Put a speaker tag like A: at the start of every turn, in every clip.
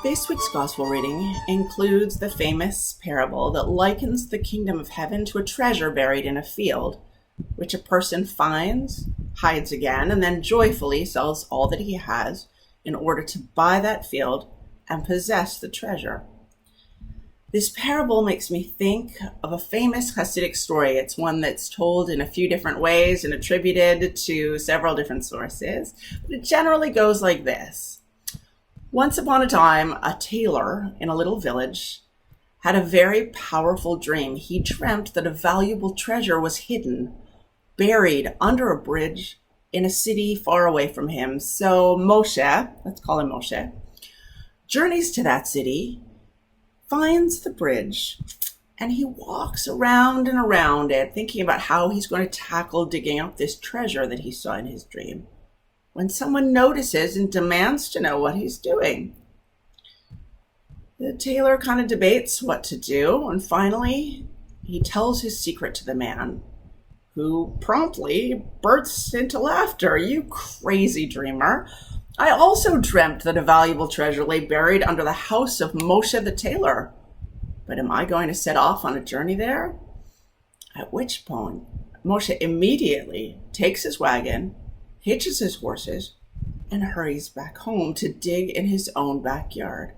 A: This week's Gospel reading includes the famous parable that likens the kingdom of heaven to a treasure buried in a field, which a person finds, hides again, and then joyfully sells all that he has in order to buy that field and possess the treasure. This parable makes me think of a famous Hasidic story. It's one that's told in a few different ways and attributed to several different sources, but it generally goes like this. Once upon a time, a tailor in a little village had a very powerful dream. He dreamt that a valuable treasure was hidden, buried under a bridge in a city far away from him. So Moshe, let's call him Moshe, journeys to that city, finds the bridge, and he walks around and around it, thinking about how he's going to tackle digging up this treasure that he saw in his dream, when someone notices and demands to know what he's doing. The tailor kind of debates what to do, and finally he tells his secret to the man, who promptly bursts into laughter. "You crazy dreamer. I also dreamt that a valuable treasure lay buried under the house of Moshe the tailor. But am I going to set off on a journey there?" At which point, Moshe immediately takes his wagon, hitches his horses, and hurries back home to dig in his own backyard.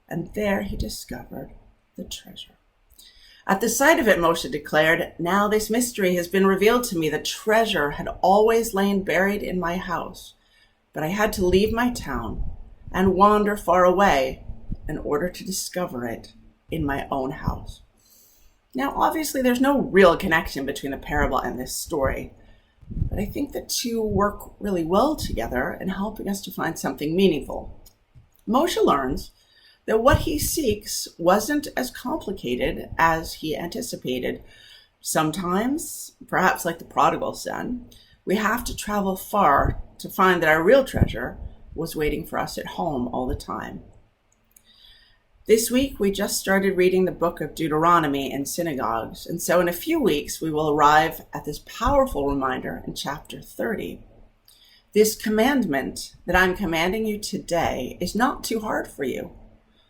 A: And there he discovered the treasure. At the sight of it, Moshe declared, "Now this mystery has been revealed to me. The treasure had always lain buried in my house, but I had to leave my town and wander far away in order to discover it in my own house." Now, obviously, there's no real connection between the parable and this story, but I think the two work really well together in helping us to find something meaningful. Moshe learns that what he seeks wasn't as complicated as he anticipated. Sometimes, perhaps like the prodigal son, we have to travel far to find that our real treasure was waiting for us at home all the time. This week, we just started reading the book of Deuteronomy in synagogues, and so in a few weeks, we will arrive at this powerful reminder in chapter 30. This commandment that I'm commanding you today is not too hard for you,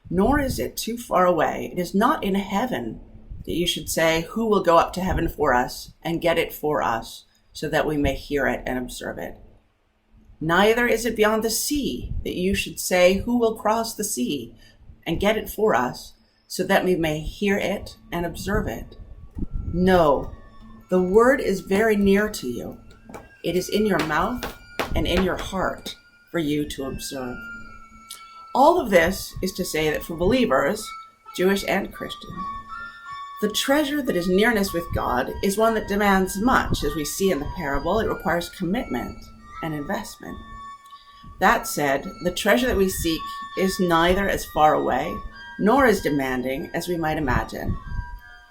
A: nor is it too far away. It is not in heaven that you should say, "Who will go up to heaven for us and get it for us so that we may hear it and observe it?" Neither is it beyond the sea that you should say, "Who will cross the sea and get it for us so that we may hear it and observe it?" No, the word is very near to you. It is in your mouth and in your heart for you to observe. All of this is to say that for believers, Jewish and Christian, the treasure that is nearness with God is one that demands much. As we see in the parable, it requires commitment and investment. That said, the treasure that we seek is neither as far away nor as demanding as we might imagine.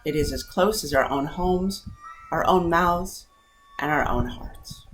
A: It is as close as our own homes, our own mouths, and our own hearts.